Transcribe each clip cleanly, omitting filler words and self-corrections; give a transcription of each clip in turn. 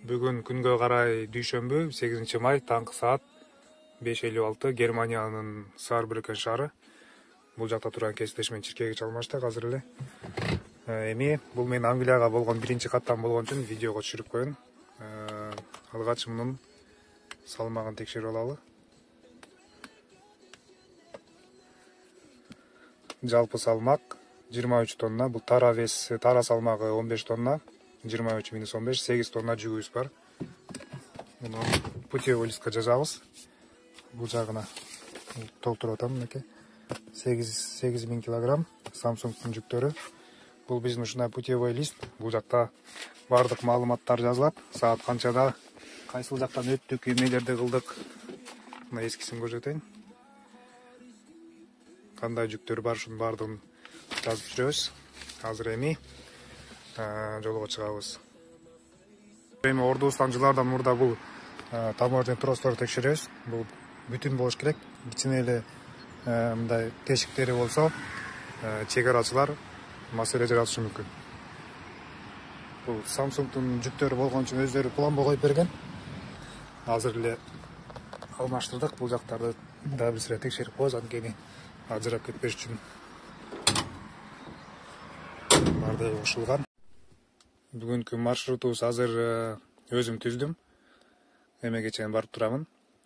Бүгүн күнгө карай дүйшөмбү 8 май таңкы саат 5:56 Германиянын Саарбрюкен шаары. Бул жакта турган кесиптеш менен чиркеге чалмаштык азыр эле. Эми бул мен Англияга болгон биринчи каттам болгон үчүн видеого түшүрүп коеюн. Алгач мунун салмагын текшерип алалы. Жалпы салмак 23 тонна. Бул тара вес, тара салмагы 15 тонна. 23 минус 15, 8 тонна жүгүбүз бар. Муну путевой листка жазабыз. Бул жагына толтуруп атам мынакей. 8000 килограмм Samsung'тун жүктөрү. Бул биздин ушундай путевой лист. Бул жакта бардык маалыматтар жазылат. Саат канчада, кайсыл жактан өттүк, эмнелерди кылдык. Мына эскисин көрсөтөйүн. Кандай жүктөр бар, ушунун бардыгын жазып жүрөбүз. Азыр эми жолго чыгабыз. Эми ордубуздан жылдардан мурда бул таможня тросторду текшеребиз. Бул бүтүн болуш керек. Кичине эле мындай тешиктери болсо, чек арачылар маселе жаратышы мүмкүн. Бул Samsung'тун жүктөрү болгон үчүн өздөрү пломба коюп берген. Азыр эле алмаштырдык. Бул жактарды да бир сыйра текшерип коебуз, анткени ажырап кетпеш үчүн бардыгы кошулган. Бүгүнкү маршрутубуз азыр өзүм түздүм. Эмеге чейин барып турамын.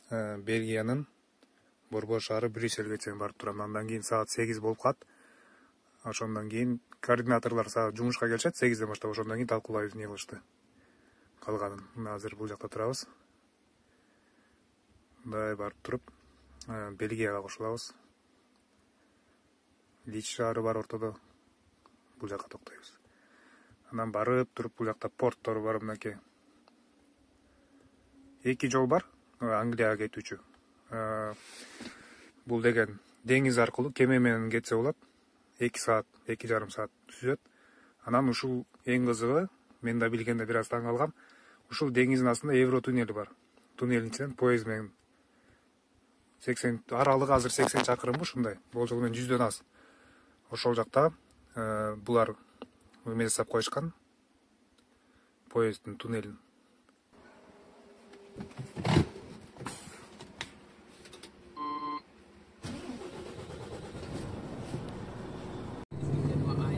Бельгиянын Борбор шаары Брюссельге чейин барып турам. Андан кийин саат 8 болуп калат. Ошондон кийин координаторлор жумушка келишет 8ден баштап, ошондон кийин талкуулайбыз эмне кылышты. Калганын. Азыр бул жакта турабыз. Мындай барып туруп, Бельгияга кошулабыз. Лич шаары бар ортодо. Бул жакка токтойбуз. Анан барып туруп бул жакта порттор бар мынакей. Эки жол бар Англияга кетүүчү. Бул деген деңиз аркылуу кеме менен кетсе болот. 2 саат, 2,5 саат түзөт. Анан ушул эң кызыгы, мен да билгенде бир аз таң калгам. Ушул деңиздин астында Евро туннели бар. Туннелдин ичинен поезд менен 80 аралыгы азыр 80 чакырым ушундай. Болжол менен 100дөн аз. Ошол жакта булар эме жасап коюшкан. Поезддин туннелин.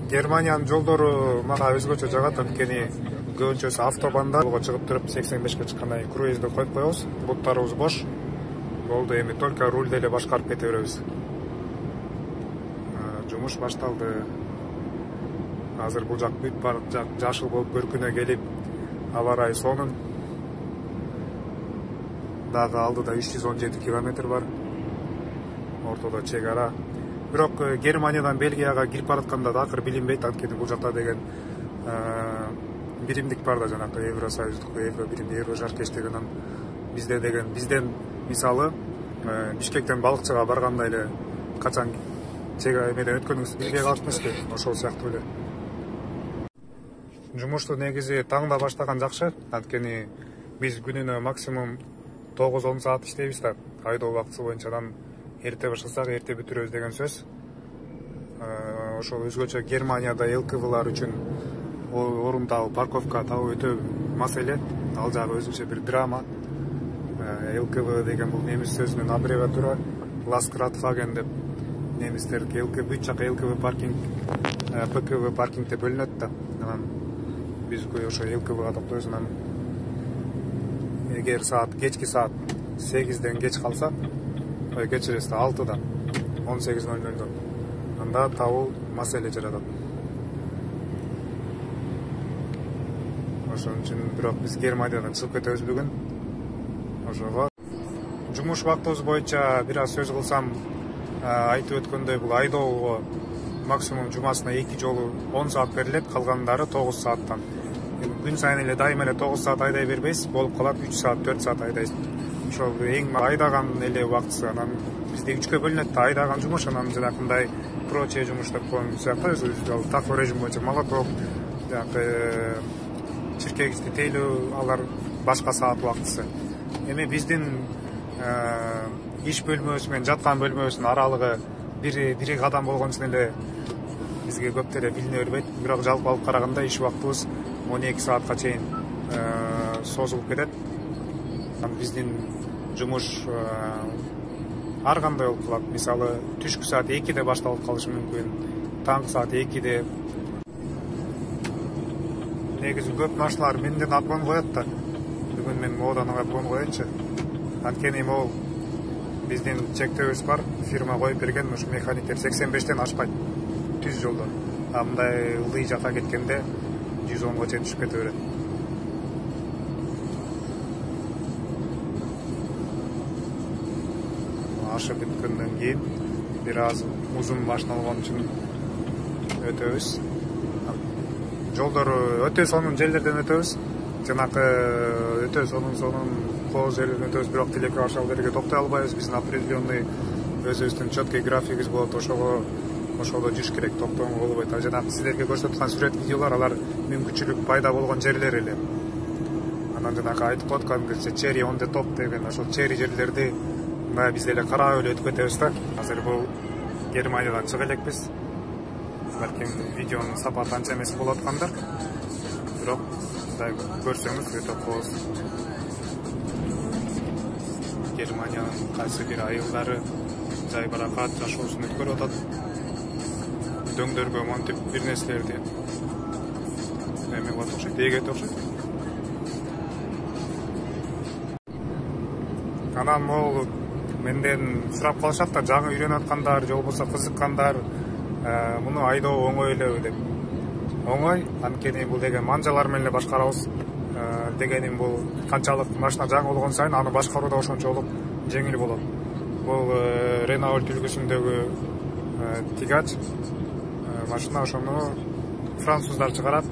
Германиянын жолдору мага өзгөчө жагат, анткени көбүнчөсү автобанда жолго чыгып туруп 85ке чыккандан кийин круизди коюп коебуз. Буттарыбыз бош. Болду, эми только рульди эле башкарып кете беребиз. Жумуш башталды. Азыр бул жак бүт бар, жашыл болуп көркүнө келип, аба ырайы сонун. Дагы алдыда 317 километр бар. Ортодо чек ара. Бирок Германиядан Бельгияга кирип баратканда да акыр билинбейт, анткени бул жакта деген биримдик бар да, жанагы Евросоюздук, евро бирим, евро жаркеш деген. Бизде деген, бизден мисалы Бишкектен балыкчыга барганда эле качан чек эмеден өткөнүңүздү билбей калат эмеспи? Ошол сыяктуу эле. Жумушту негизи таңда баштаган жакшы, анткени биз күнүнө максимум 9-10 саат иштейбиз да. Айдоо убактысы боюнчадан эрте баштасак эрте бүтүрөбүз деген сөз. Ошол өзгөчө Германияда ЛКВлар үчүн орун табуу, парковка табуу өтө маселе. Ал жагы өзүнчө бир драма. ЛКВ деген бул немис сөзүнүн аббревиатура. Ластратфаген деп немистер бүт жак ЛКВ паркинг, ПКВ паркинг деп бөлүнөт да. Анан биз ошо ЛКВга токтойбуз. Анан эгер кечки саат 8ден кеч калса, кечиресиз 6да 18:00 анда табуу маселе жаратат. Ошон үчүн бирок биз Германиядан чыгып кетебиз бүгүн. Ошого жумуш убактыбыз боюнча бир аз сөз кылсам, айтып өткөндөй бул айдоого максимум жумасына 2 жолу 10 саат берилет, калгандары 9 сааттан. Күн сайын эле дайыма эле 9 саат айдай бербейсиз, болуп калат 3 саат, 4 саат айдайсыз. Ошол эң айдаган эле убактысы. Анан бизде 3кө бөлүнөт да, айдаган жумуш, анан жанакындай прочие жумуш деп коюн сыяктуу, такой режим боюнча молоток, жанагы чиркегичти тейлөө, алар башка саат убактысы. Эми биздин иш бөлмөсү менен жаткан бөлмөбүздүн аралыгы бир кадам болгон үчүн эле бизге көп деле билине бербейт. Бирок жалпы алып караганда иш убактыбыз 12 саатка чейин созулуп кетет. Биздин жумуш ар кандай болуп калат. Мисалы түшкү саат 2-де башталып калышы мүмкүн, таңкы саат 2-де. Негизи көп машиналар менден обгон коет да. Бүгүн мен моодан обгон коеюнчу. Анткени могул биздин чектөөбүз бар, фирма коюп берген, ушу механиктер 85-тен ашпайт түз жолдо. Мындай ылдый жакка кеткенде 110го чейин түшүп кете берет. Ашып бүткөндөн кийин бир аз узун машина болгон үчүн өтөбүз. Жолдор өтө сонун жерлерден өтөбүз. Жанакы өтө сонун кооз жерлерден өтөбүз, бирок тилекке ашал жерге токтой албайбыз. Биздин определенный өзүбүздүн четкий графигибиз болот. Ошого жүрүш керек, токтогонго болбойт. Жанагы сиздерге көрсөтүп аткан сүрөт видеолор алар мүмкүнчүлүк пайда болгон жерлер эле. Анан жанагы айтып атканыңызча Cherry on the top деген ошол черри жерлерди биз деле карап эле өтүп кетебиз да. Азыр бул Германиядан чыга элекпиз. Балким видеонун сапаты анча эмес болуп аткандар. Бирок мындай көрсөңүз өтө кооз. Германиянын кайсы бир айылдары жайбаракат жашоосун өткөрүп атат. Дөңдөргө монтип бир нерселерди эме кылат окшойт, эгет окшойт. Анан могул менден сурап калышат да, жаңы үйрөнүп аткандар, же болбосо кызыккандар, муну айдоо оңой элеби деп. Оңой, анткени бул деген манжалар менен эле башкарабыз. Дегеним бул канчалык машина жаңы болгон сайын аны башкаруу да ошончолук жеңил болот. Бул Renault үлгүсүндөгү тигач машина, ошону француздар чыгарат.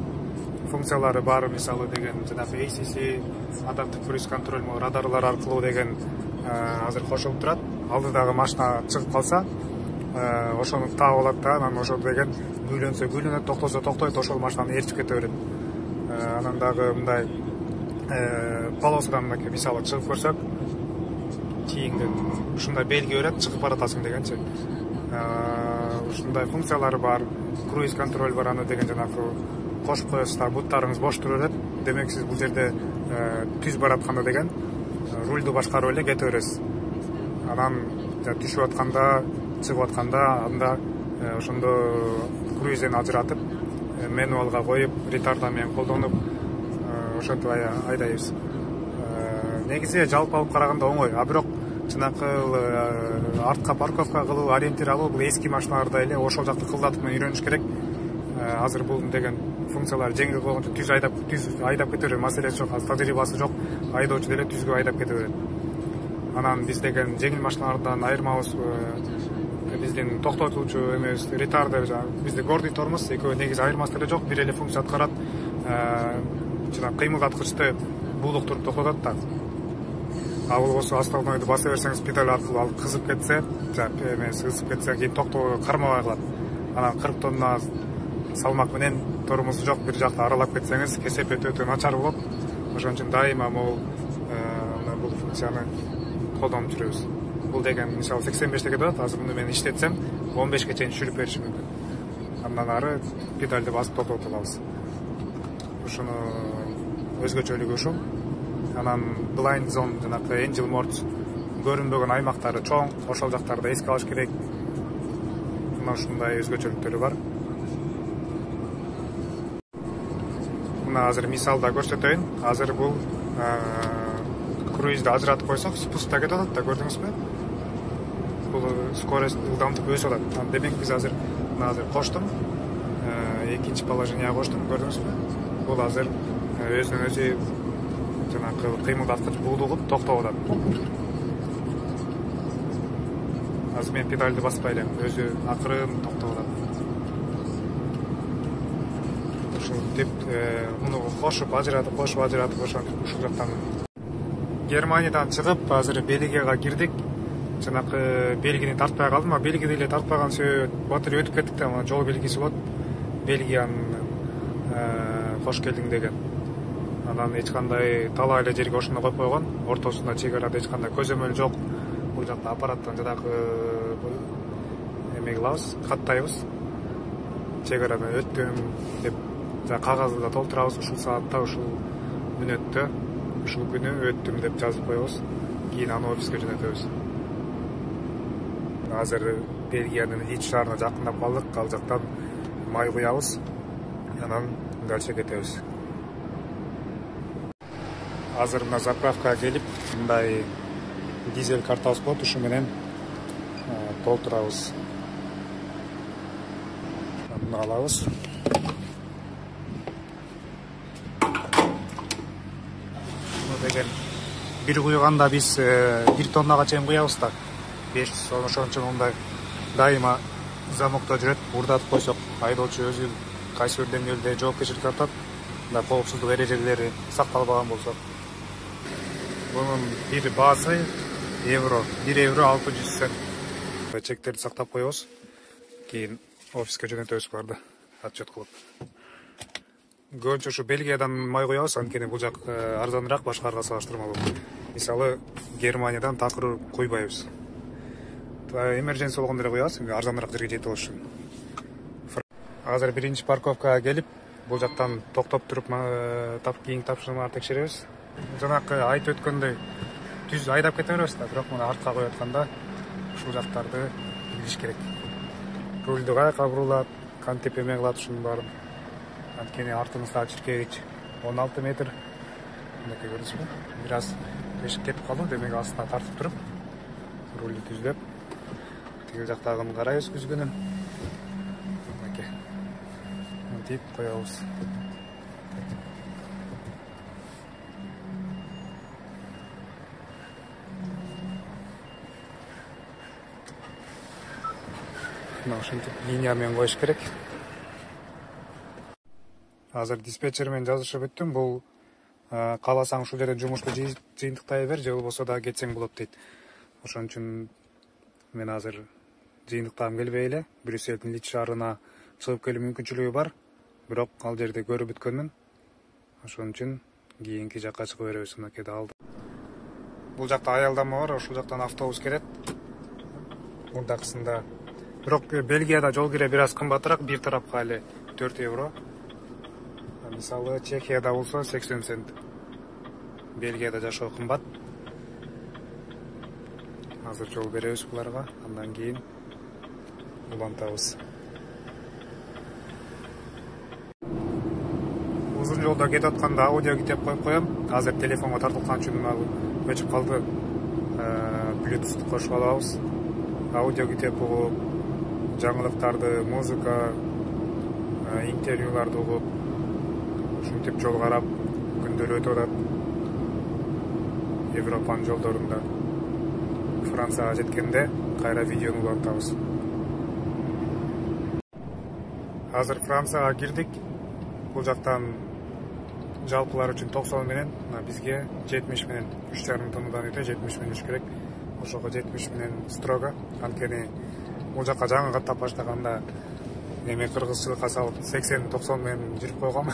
Функциялары бар, мисалы деген жанагы ACC, Adaptive Cruise Control, радарлар аркылуу деген азыр кошулуп турат. Алдыдагы машина чыгып калса, ошону таап алат да, анан ошол деген гүйлөнсө гүйлөнөт, токтосо токтойт, ошол машинаны ээрчип кете берет. Анан дагы мындай полосадан мисалы чыгып көрсөк, кийинден ушундай белги берет, чыгып баратасың дегенчи. Ушундай функциялары бар, круиз контроль бар, аны деген жанагы кошуп коесуз да, буттарыңыз бош тура берет. Демек сиз бул жерде түз баратканда деген рульду башкарып эле кете бересиз. Анан түшүп атканда, чыгып атканда анда ошондо круизден ажыратып, мануалга коюп, ретарда менен колдонуп, ошентип айдайбыз. Негизи жалпы алып караганда оңой, а бирок жанакы артка парковка кылуу, ориентир алуу бул эски машиналарда эле ошол жакты кылдатып менен үйрөнүш керек. Азыр бул деген функциялар жеңил болгончо түз айдап кете берет, маселеси жок, тажрыйбасы жок айдоочу деле түзгө айдап кете берет. Анан биз деген жеңил машиналардан айырмабыз, биздин токтотуучу эмебиз ретарды, бизде гордый тормоз, экөө негизи айырмасы деле жок, бир эле функция аткарат. Жана кыймылдаткычты булуктуруп токтотот да. Ал болбосо основнойду баса берсеңиз, педаль аркылуу ал кызып кетсе, ысып кетсе, кийин токтоо кармабай калат. Анан 40 тонна салмак менен тормозу жок бир жакта аралап кетсеңиз, кесепети өтө начар болот. Ошон үчүн дайыма бул функцияны колдонуп жүрөбүз. Бул деген мисалы 85-те кетип атат, азыр муну мен иштетсем 15-ке чейин түшүрүп бериши мүмкүн. Андан ары педальды басып токтотуп алабыз. Ушуну өзгөчөлүгү ушул. Анан blind zone, жанакы angel mode көрүнбөгөн аймактары чоң, ошол жактарды эске алыш керек. Мына ушундай өзгөчөлүктөрү бар. Мына азыр мисалда көрсөтөйүн. Азыр бул круизди ажыратып койсок, спускта кетип атат да, көрдүңүзбү? Бул скорость ылдамдык өсүп атат. Демек биз азыр коштум. Экинчи положенияга коштум, көрдүңүзбү? Бул азыр өзүнөн өзү жанакы кыймылдаткыч булугуп токтоп атат. Азыр мен педальды баспай элем, өзү акырын токтоп атат. Ушул деп муну кошуп ажыратып ошентип ушул жактан Германиядан чыгып, азыр Бельгияга кирдик. Жанакы белгини тартпай калдым, белги деле тартпаган себеби бат эле өтүп кеттик да, жол белгиси болот. Бельгиянын кош келдиң деген. Анан эч кандай талаа эле жерге ошондо коюп койгон, ортосунда чек арада эч кандай көзөмөл жок. Бул жакта аппараттан жанагы эме кылабыз, каттайбыз. Чек арадан өттүм деп кагазды да толтурабыз, ушул саатта, ушул мүнөттө ушул күнү өттүм деп жазып коебуз. Кийин аны офиске жөнөтөбүз. Азыр Бельгиянын Лидж шаарына жакындап калдык. Ал жактан май куябыз. Анан дальше кетебиз. Азыр мына заправкага келип, мындай дизель картабыз болот, ушу менен толтурабыз. Муну алабыз. Деген бир куйганда биз 1 тоннага чейин куябыз да. 500 ошон үчүн мындай дайыма замокто жүрөт. Урдатып койсок, айдоочу өзү кайсы бир деңгээлде жоопкерчилик тартат. Мына коопсуздук эрежелери сакталбаган болсо. Bunun bir bazı euro, 1 euro 600 cent. Чектерди сактап коебуз. Кийин офиске жөнөтөбүз буларды отчет кылып. Көбүнчө ушу Бельгиядан май куябыз, анткени бул жак арзаныраак башкаларга салыштырмалуу. Мисалы, Германиядан такыр куйбайбыз. Emergency болгондо эле куябыз, арзаныраак жерге жетип алыш үчүн. Азыр биринчи парковкага келип, бул жактан токтоп туруп, кийинки тапшырмаларды текшеребиз. Жанакы айтып өткөндөй түз айдап кете беребиз да, бирок муну артка коюп атканда ушул жактарды билиш керек. Рульду каяка бурулат, кантип эме кылат ушунун баарын. Анткени артыбызда чиркегич 16 метр. Мынакей көрүнүзбү? Бир аз тешип кетип калды, демек астына тартып туруп, рульду түздөп, тиги жактагын карайбыз күзгүнүн. Мынакей. Мынтип коебуз. Ушинтип линия менен коюш керек. Азыр диспетчер менен жазышып өттүм. Бул кааласаң ушул жерде жумушту жыйынтыктай бер, же болбосо да кетсең болот дейт. Ошон үчүн мен азыр жыйынтыктагым келбей эле Брюссельдин Лидж шаарына чыгып келүү мүмкүнчүлүгү бар. Бирок ал жерде көрүп бүткөнмүн. Ошон үчүн кийинки жакка чыгып беребиз. Мынакей алды. Бул жакта аялдама бар, ошол жактан автобус келет. Мурдакысында бирок Бельгияда жол кире бир аз кымбатыраак, бир тарапка эле 4 евро. Мисалы, Чехияда болсо 80 цент. Бельгияда жашоо кымбат. Азыр жол беребиз буларга, андан кийин улантабыз. Узун жолдо кетип атканда аудио китеп коюп коем. Азыр телефонго тартылган үчүн өчүп калды. Bluetooth кошуп алабыз. Аудио китеп угуп, жаңылыктарды, музыка, интервьюларды угуп, ушинтип жол карап, күндөр өтүп атат. Европанын жолдорунда. Францияга жеткенде кайра видеону улантабыз. Азыр Францияга кирдик. Бул жактан жалпылар үчүн 90 менен, бизге 70 менен 3,5 тоннадан өтө 70 менен үш керек. Ошого 70 менен строго. Анткени бул жакка жаңы каттап баштаганда эми кыргызчылыкка салып 80-90 менен жүрүп койгом.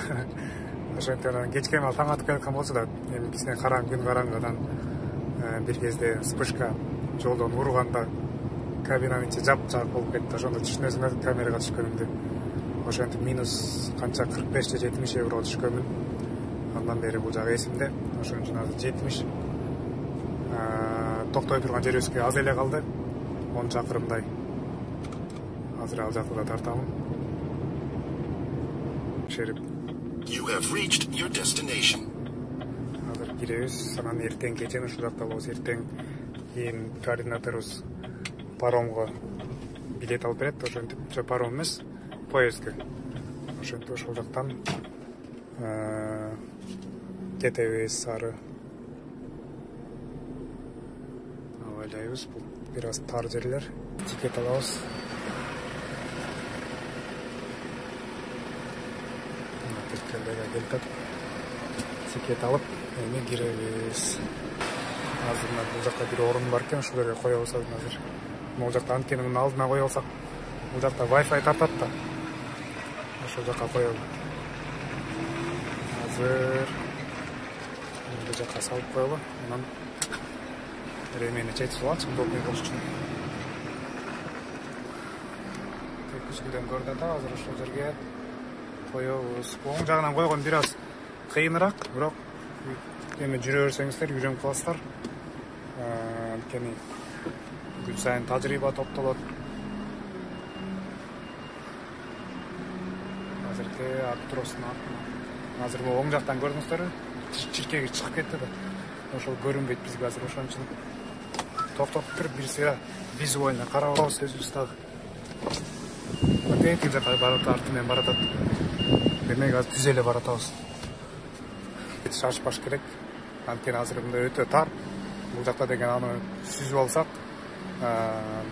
Ошондон кечке мал таң атып келаткан болчу да, эми кичине караңгы, күн караңгыдан бир кезде вспышка жолдон урганда кабинанын ичи жап-жак болуп кетти. Ошондо түшүнөсүңөр камерага түшкөнүмдү. Ошентип минус канча 45 же 70 евро түшкөнмүн. Андан бери бул жак эсимде. Ошон үчүн азыр 70 токтой турган жерибизге аз эле калды. 10 чакырымдай. Азыр ал жакта тартамын. Шерип. You have reached your destination. Азыр киребиз. Анан эртең кечен ушул жакта болобуз. Эртең кийин координаторубуз паромго билет алып берет. Ошентип паром эмес, поездге. Ошентип ошол жактан кетебиз ары. Алайлайбыз. Бул бир аз тар жерлер. Тикет алабыз. Тикет алып, эми киребиз. Азыр бул жакта бир орун бар экен, ушул жерге коебуз азыр. Бул жакта анткени мунун алдына коюп алсак, бул жакта Wi-Fi тартат да. Ошол жакка коелу. Азыр бул жакка салып коелу. Анан ремени чечип алат, удобный болуш үчүн. Күзгүдөн көрдү да, азыр ошол жерге коебуз. Оң жагынан койгон бир аз кыйыныраак, бирок эми жүрө берсеңиздер үйрөнүп каласыздар. Анткени күн сайын тажрыйба топтолот. Азыркы Артуростун артынан. Азыр бул оң жактан көрдүңүздөрбү? Чиркеги чыгып кетти да. Ошол көрүнбөйт бизге азыр, ошон үчүн токтотуп туруп бирсе визуально карап алабыз өзүбүз дагы. Тетик жака барат, арты менен баратат. Демек азыр түз эле баратабыз. Шашпаш керек. Анткени азыр мындай өтө тар. Бул жакта деген аны сүзүп алсак,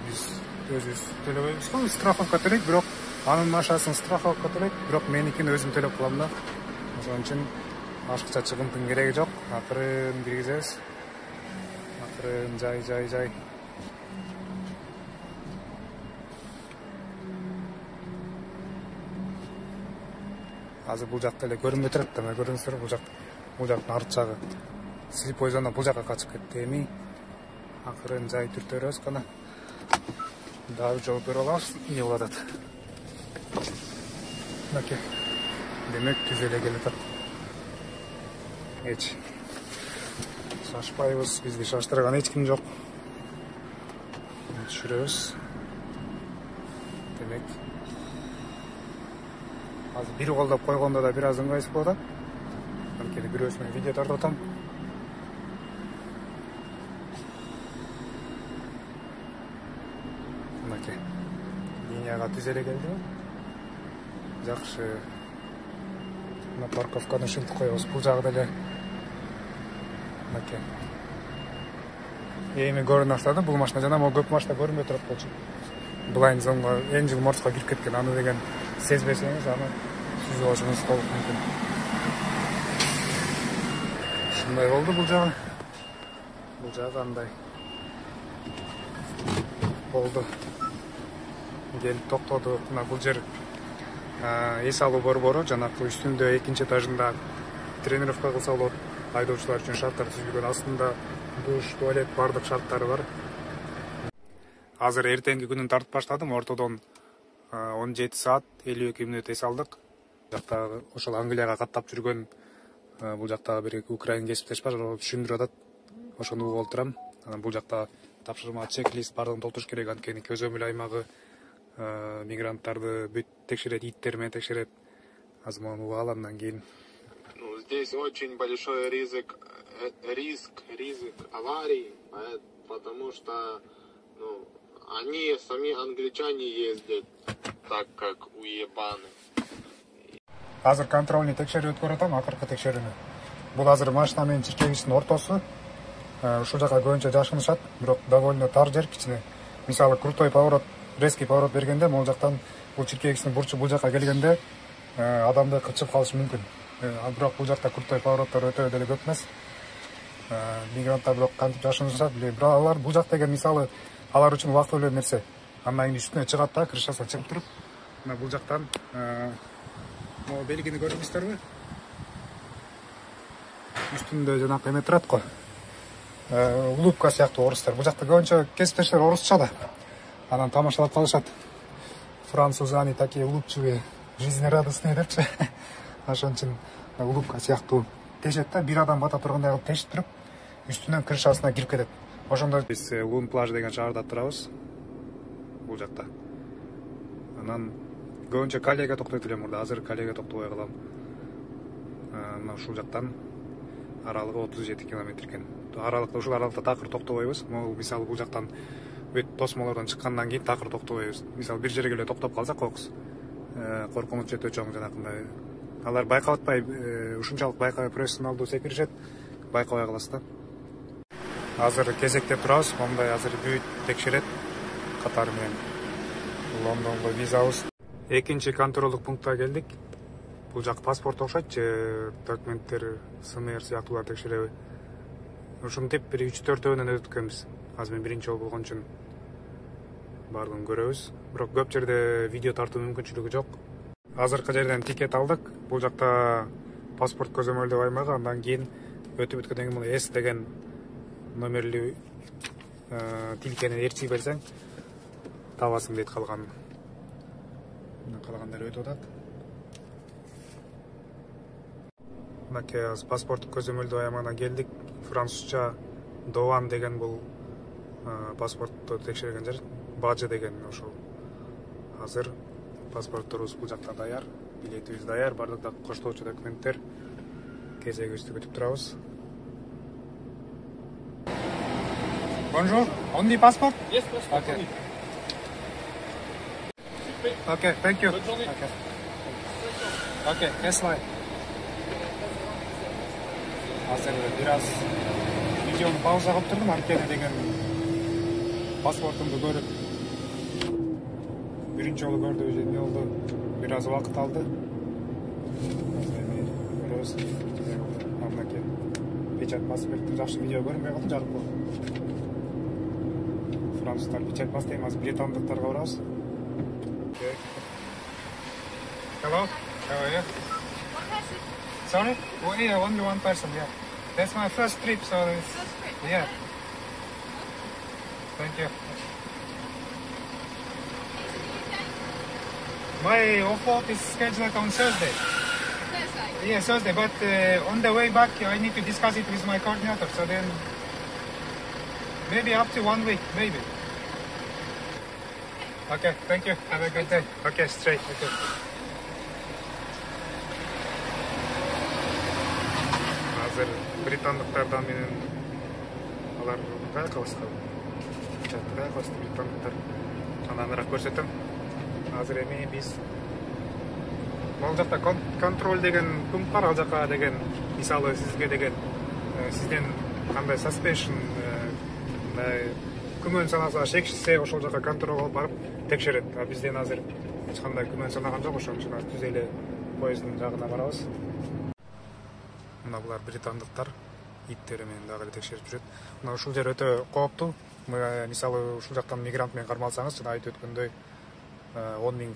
биз өзүбүз төлөбөйбүз го, страховка төлөйт, бирок анын машасын страховка төлөйт, бирок меникин өзүм төлөп калам да. Ошон үчүн ашыкча чыгынтын кереги жок. Акырын киргизебиз. Акырын жай. Азыр бул жакта эле көрүнбөй турат да, көрүңүздөр, бул жактын арт жагы слепой зона бул жакка качып кетти. Эми акырын жай түртөрөбүз гана. Дагы жол көрүп алабыз, эмне болуп атат. Мынакей. Демек түз эле келатат. Эч шашпайбыз, бизди шаштырган эч ким жок. Түшүрөбүз. Демек азыр бир колдоп койгондо да бир аз ыңгайсыз болот атат. Анткени бирөөсү менен видео тартып атам. Мынакей. Линияга түз эле келди. Жакшы. Мына парковканы ушинтип коебуз. Бул жагы деле. Мынакей. Эми көрүнө баштады. Бул машина жана могу көп машина көрүнбөй турат болчу. Blind zonга Angel Mors'ка кирип кеткен. Аны деген сезбесеңиз, аны сүзүп алышыңыз толук мүмкүн. Ушундай болду бул жагы. Бул жагы андай болду. Келип токтоду. Мына бул жер эс алуу борбору, жанакы үстүндө экинчи этажында тренировка кылса болот. Айдоочулар үчүн шарттар түзүлгөн, астында душ, туалет, бардык шарттары бар. Азыр эртеңки күнүн тартып баштадым. Ортодон 17 саат 52 мүнөт эс алдык. Жакта ошол Англияга каттап жүргөн бул жактагы бир украин кесиптеш бар, түшүндүрүп атат. Ошону угуп отурам. Анан бул жакта тапшырма, чек-лист бардыгын толтуруш керек, анткени көзөмөл аймагы мигранттарды бүт текшерет, иттер менен текшерет. Азыр муну угуп алам, андан кийин. Ну, здесь очень большой риск аварий, потому что, они сами англичане ездят так, как уебаны. Азыр контрольный текшерүү өткөрүп атам, акыркы текшерүүнү. Бул азыр машина менен чиркегичтин ортосу. Ушул жака көбүнчө жашынышат, бирок довольно тар жер, кичине. Мисалы крутой поворот, резкий поворот бергенде, могул жактан бул чиркегичтин бурчу бул жака келгенде адамды кылчып калышы мүмкүн. Бирок бул жакта крутой повороттор өтө деле көп эмес. Мигранттар бирок кантип жашынышат, бирок алар бул жак деген мисалы алар үчүн убактылуу нерсе. Андан кийин үстүнө чыгат да, крышасы чыгып туруп, мына бул жактан могу белгини көрдүңүздөрбү? Үстүндө жанакы эме турат го. Улупка сыяктуу орустар. Бул жакта көбүнчө кесиптештер орусча да. Анан тамашалап калышат. Французы они такие улыбчивые, жизнерадостные депчи. Ошон үчүн улупка сыяктуу тешет да, бир адам бата тургандай кылып тешип туруп, үстүнөн крышасына кирип кетет. Ошондо биз Лун плаж деген шаарда турабыз. Бул жакта. Анан көбүнчө Калега токтойт элем мурда, азыр Калега токтобой калам. Мына ушул жактан аралыгы 37 километр экен. Ушул аралыкта такыр токтобойбуз. Могу мисалы бул жактан бүт тосмолордон чыккандан кийин такыр токтобойбуз. Мисалы бир жерге эле токтоп калсак кокус. Коркунуч өтө чоң жанакындай. Алар байкап атпай, ушунчалык байкабай профессионалдуу секиришет, байкабай каласыз да. Азыр кезекте турабыз, мондай азыр бүт текшерет катары менен. Лондонго визабыз. Экинчи контролдук пунктка келдик. Бул жак паспорт окшойт же документтер, СМР сыяктуулар текшереби. Ушинтип бир 3-4-өөнөн өткөнбүз. Азыр мен биринчи жолу болгон үчүн бардыгын көрөбүз. Бирок көп жерде видео тартуу мүмкүнчүлүгү жок. Азыркы жерден тикет алдык. Бул жакта паспорт көзөмөлдөө аймагы, андан кийин өтүп өткөндөн кийин S деген номерлүү тилкени ээрчип берсең табасың дейт калганын. Калгандар өтүп атат. мынакей паспорттук көзөмөлдөө аямагына келдик. Французча Дован деген бул паспортту текшерген жер. Бажы деген ошол. Азыр паспортторубуз бул жакта даяр, билетибиз даяр, бардык коштоочу документтер. Кезегибизди күтүп турабыз. Bonjour, on the passport? Yes, passport. Okay. Okay, thank you. Bonne journée. Okay, Esla. Азыр бираз видеону пауза кылып турдум, анткени деген паспортумду көрүп биринчи жолу көрдү, эмне болду? Бираз убакыт алды. Көрөбүз. Мынакей печать паспорттун жакшы видео көрүнбөй калды, жарык болду. Француздар печать паспорт, азыр британдыктарга барабыз. Hello, how are you? Sorry? Oh, yeah, only one person, yeah. That's my first trip, so it's... Yeah. Thank you. My off is scheduled on Thursday. Thursday? Yeah, Thursday, but on the way back, I need to discuss it with my coordinator, so then... Maybe up to 1 week, maybe. Okay, thank you. Have a good day. Okay, straight. Okay. Азыр британдыктардан менен алар кай кылышты? Кай кылышты британдыктар? Ананырак көрсөтөм. Азыр эми биз бул жакта контроль деген пункт бар, ал жака деген мисалы сизге деген сизден кандай suspicion күмөн санаса шекишсе ошол жака контролго алып барып текшерет. А бизден азыр эч кандай күмөн санаган жок, ошон үчүн түз эле поезддин жагына барабыз. Мына булар британдыктар иттери менен дагы эле текшерип жүрөт. Мына ушул жер өтө кооптуу. Мисалы ушул жактан мигрант менен кармалсаңыз, жана айтып өткөндөй 10.000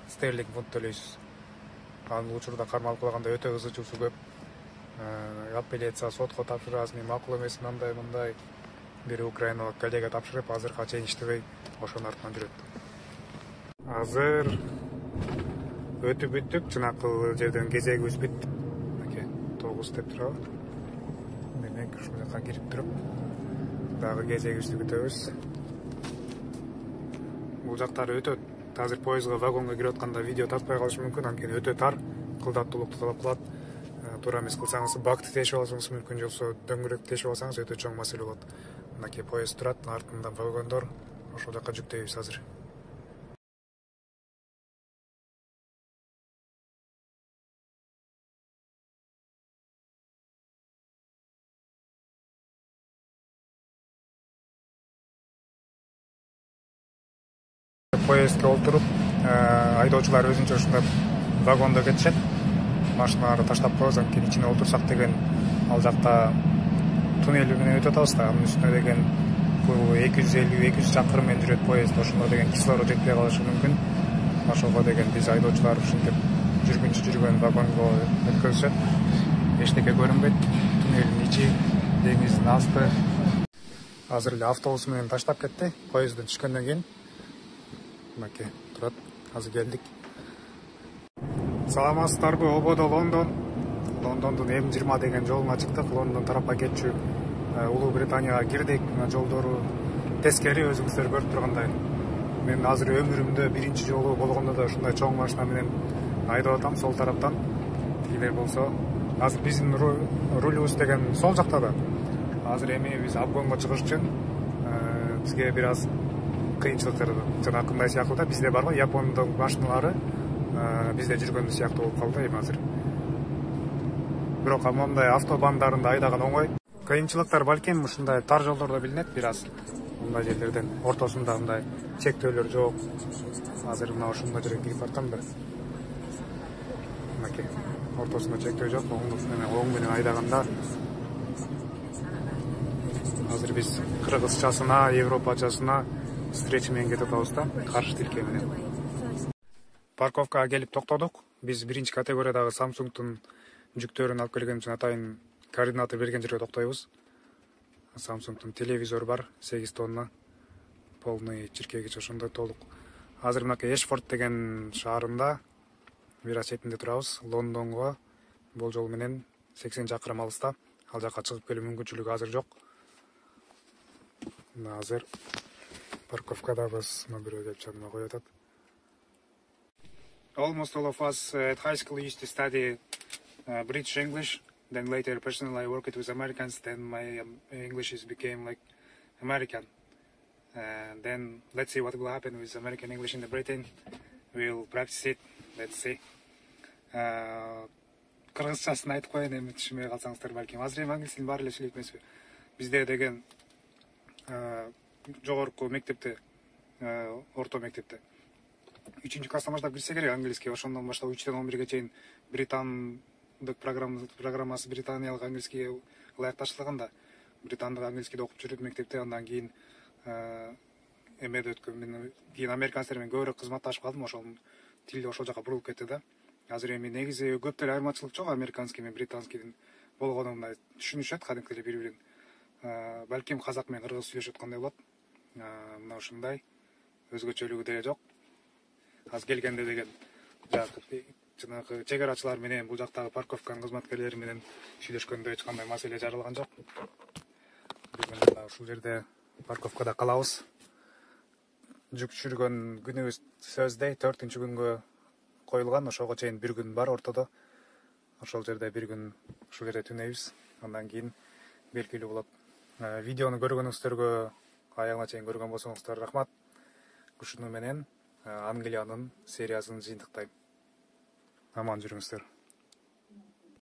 стерлинг фунт төлөйсүз. Анын учурда кармалып калганда өтө ызы чуусу көп. Апелляция сотко тапшырасыз, мен макул эмес, мындай бир украиналык коллега тапшырып, азыркыга чейин иштебей, ошонун артынан жүрөт. Азыр өтүп бүттүк, жанакы жерден кезегибиз бүттү. 9 деп турабы. Демек, ушул жака кирип туруп, дагы кезегибизди күтөбүз. Бул жактар өтө азыр поездга, вагонго кирип атканда видео тартпай калышы мүмкүн, анткени өтө тар, кылдаттуулукту талап кылат. Туура эмес кылсаңыз, бакты тешип алышыңыз мүмкүн, жоксо дөңгөлөк тешип алсаңыз өтө чоң маселе болот. Мынакей поезд турат, артында вагондор, ошол жака жүктөйбүз азыр. Поездге олтуруп, айдоочулар өзүнчө ушундай вагондо кетишет. Машиналарды таштап коебуз, анткени ичине олтурсак деген ал жакта туннель менен өтүп атабыз да, анын үстүнө деген бул 250-200 чакырым менен жүрөт поезд, ошондо деген кислород жетпей калышы мүмкүн. Ошого деген биз айдоочулар ушинтип жүргөн вагонго өткөзүшөт. Эчтеке көрүнбөйт, туннелдин ичи, деңиздин асты. Азыр эле автобус менен таштап кетти, поездден түшкөндөн кийин. Мынакей турат, азыр келдик. Саламатсыздарбы, ободо Лондон. Лондондун М20 деген жолуна чыктык. Лондон тарапка кетчү Улуу Британияга кирдик. Жолдору тескери, өзүңүздөр көрүп тургандай. Мен азыр өмүрүмдө биринчи жолу болгондо да ушундай чоң машина менен айдап атам сол тараптан. Эгер болсо, азыр биздин рулубуз деген сол жакта да. Азыр эми биз обгонго чыгыш үчүн бизге бир аз кыйынчылыктар жанакындай сыяктуу да, бизде бар го Япондун машиналары бизде жүргөн сыяктуу болуп калды эми азыр. Бирок мондай автобандарында айдаган оңой. Кыйынчылыктар балким ушундай тар жолдордо билинет бир аз. Мындай жерлерден ортосунда мындай чектөөлөр жок. Азыр мына ушундай жерге кирип бартам да. Мынакей ортосунда чектөө жок, оң менен айдаганда азыр биз кыргызчасына, европачасына встреча менен кетип атабыз да, каршы тилке менен. Парковкага келип токтодук. Биз биринчи категориядагы Samsung'тун жүктөрүн алып келген үчүн атайын координатор берген жерге токтойбуз. Samsung'тун телевизор бар, 8 тонна. Полный чиркегич ошондой толук. Азыр мынакей Эшфорд деген шаарында бир аз четинде турабыз. Лондонго бул жол менен 80 чакырым алыста. Ал жака чыгып келүү мүмкүнчүлүгү азыр жок. Мына азыр парковкадабыз. Мына бирөө келип жаныма коюп атат. Almost all of us at high school used to study British English. Then later, personally, I worked with Americans. Then my English became like American. And then let's see what will happen with American English in Britain. We'll practice it. Let's see. Кыргызчасын айтып коеюн, эми түшүнбөй калсаңыздар балким. Азыр эми англис тилин баары эле сүйлөйт эмеспи. Бизде деген жогорку мектепте, орто мектепте 3-класстан баштап кирсе керек английский. Ошондон баштап 3-тен 11-ге чейин британдык программасы британиялык английский ылайыкташтырылган да. Британдык английскийди окуп жүрүп мектепте, андан кийин эмеде өткөн. Мен кийин американецтер менен көбүрөөк кызматташып калдым, ошол тил ошол жака бурулуп кетти да. Азыр эми негизи көп деле айырмачылык жок американский менен британскийдин болгонуна, түшүнүшөт кадимки эле бири-бирин. Балким казак менен кыргыз сүйлөшүп аткандай болот. Мына ушундай өзгөчөлүгү деле жок. Аз келгенде деген жанагы чек арачылар менен бул жактагы парковканын кызматкерлери менен сүйлөшкөндө эч кандай маселе жаралган жок. Бүгүн ушул жерде парковкада калабыз. Жүк түшүргөн күнүбүз Thursday, 4-күнгө коюлган. Ошого чейин бир күн бар ортодо. Ошол жерде бир күн ушул жерде түнөйбүз. Андан кийин белгилүү болот. Видеону көргөнүңүздөргө, аягына чейин көргөн болсоңуздар рахмат. Ушуну менен Англиянын сериясын жыйынтыктайм. Аман жүрүңүздөр.